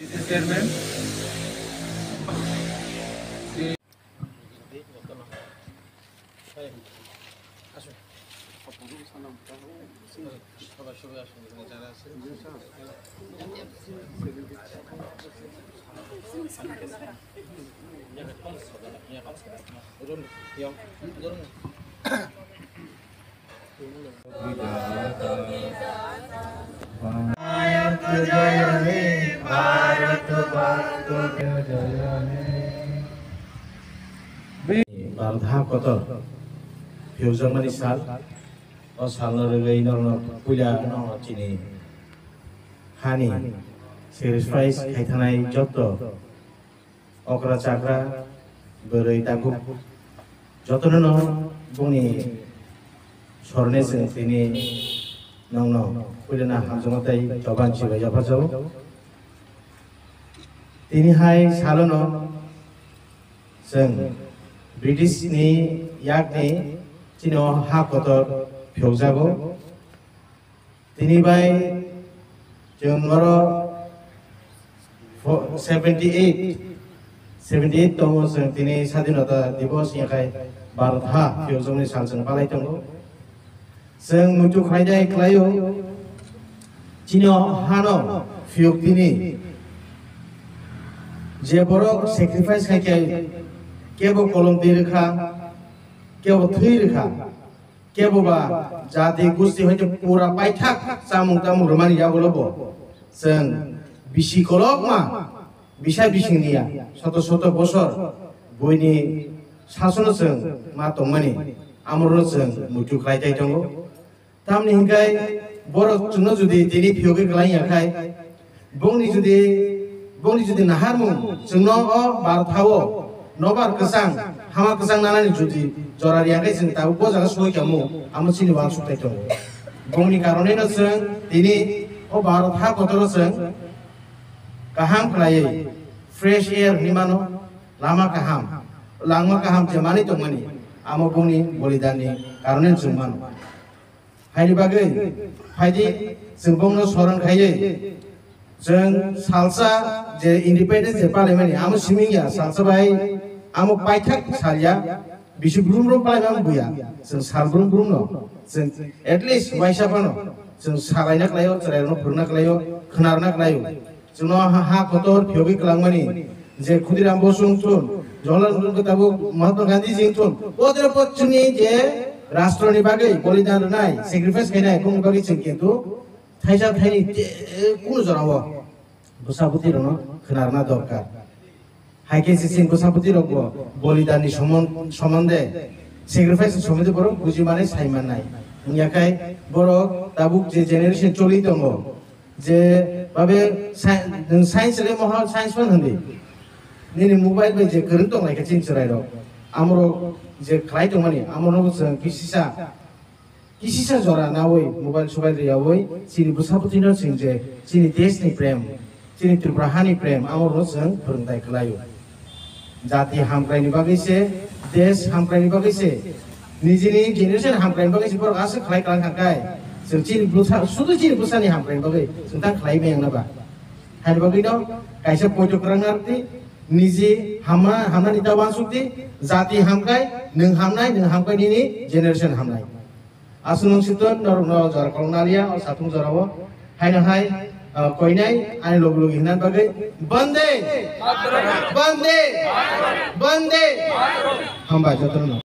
Chairman Bardah kotor, Fyuzang manisal, osal norway norno puja norno cini, hani, series price kaitanai joto, okra cakra, berai taku, joto norno buni, sorne sini norno puja na hamzamatai jawaban ciba jawab jawab, ini hai salono, seng British ni yak ni cino ha kotor Fyuzang tini bai jengoro 78 tomo seng tini sadinota divos yakai Bharat ha Fyuzang ni salseng palai tongo seng muncul kerajaan kelayu cino hano Fyug tini je borok sacrifice kai কেবল কলম দিয়ে রেখা কেবল থুই রেখা কেবল বা জাতি গোষ্ঠী হইতে পুরা পাইথাক চামুং তামুং রমানি যাবলব जों বিশি কলক মা বিশাই বিশিংনিয়া শত শত বছর বইনি শাসন जों মা তংমানি আমরनो जों মুটু খাইতাই दङ তামনি হিंगाय बर' जोंनो जुदि दिनै फियोगे गलायाखाय बंनि जुदि नाहारमुं जोंनो अ बारथावो Nobar kesang, hama kesang nana ni judi, jora dia kai sing tahu bos agak suai kamu, amat sini wang sukai tu. Bongni karone na seng, ini oh Bharat ha kotor seng, kaham kelai, fresh air ni mano, lama kaham jamani tu mani, amo bongni bolidani karone cuman. Hai di bagai, hai di sembong no soran kaya, seng salsa je independence je parliament, amo simingya salsa bai. Amo paithak salya bisu brum palai bang buya जों sal brum no जों at least waisa pano जों salaina klayo cerayno purna klayo khnarna klayo जोंनो ha kotor phyogi klangmani je khudiram bosung tun jolal ulun katabu mahatma gandhi jing tun oder pochuni je rashtroni bagai bolidan nai sacrifice kainai kung bagai jing kintu thaija thaini kunu jorawo bosabuti rono khnarna dorkar হাইকে সিসিন গোসাপতি রগ বলিদানি সম্বন্ধে sacrifice সম্বন্ধে বড় বুঝি মানে সাইমান নাই ইয়াকাই বড় তাবুক যে জেনারেশন চলি দङ যে ভাবে সায়েন্স লে মহল সায়েন্স মান হন্দি নিনি মোবাইল বে যে গরং দङ লাইকা চিন চরাই রগ আমরো যে খাই দङ মানি আমরো কিসিসা জরা না ওই মোবাইল সবাই রে ওই চিনি গোসাপতি ন সিং যে চিনি দেশনি প্রেম চিনি ত্রিপুরাহানি প্রেম আমরো जों फोरोंथाय खालायो जाति हामक्रायनि बागैसे देश हामक्रायनि बागैसे निजिनि जेनेरेशन हामक्रायनि बागैसे बर गासै खालाय खालां थांखाय जों चिनि बुसा सुदु चिनि बुसानि हामक्रायनि बागै जों ता खालाय मेंनाबा हानि बागै न कायसे पयट करांगारति निजि हामनानि दावान सुक्ति जाति हामकाय नों हामकायनि जेनेरेशन हामनाय आसुनं सितन नरन जरा कलनालिया और साथुं जरावो हायना हाय कोइनाय आनि लोग हिनान बागै बन्दे बन्दे बन्दे हम बाय जतन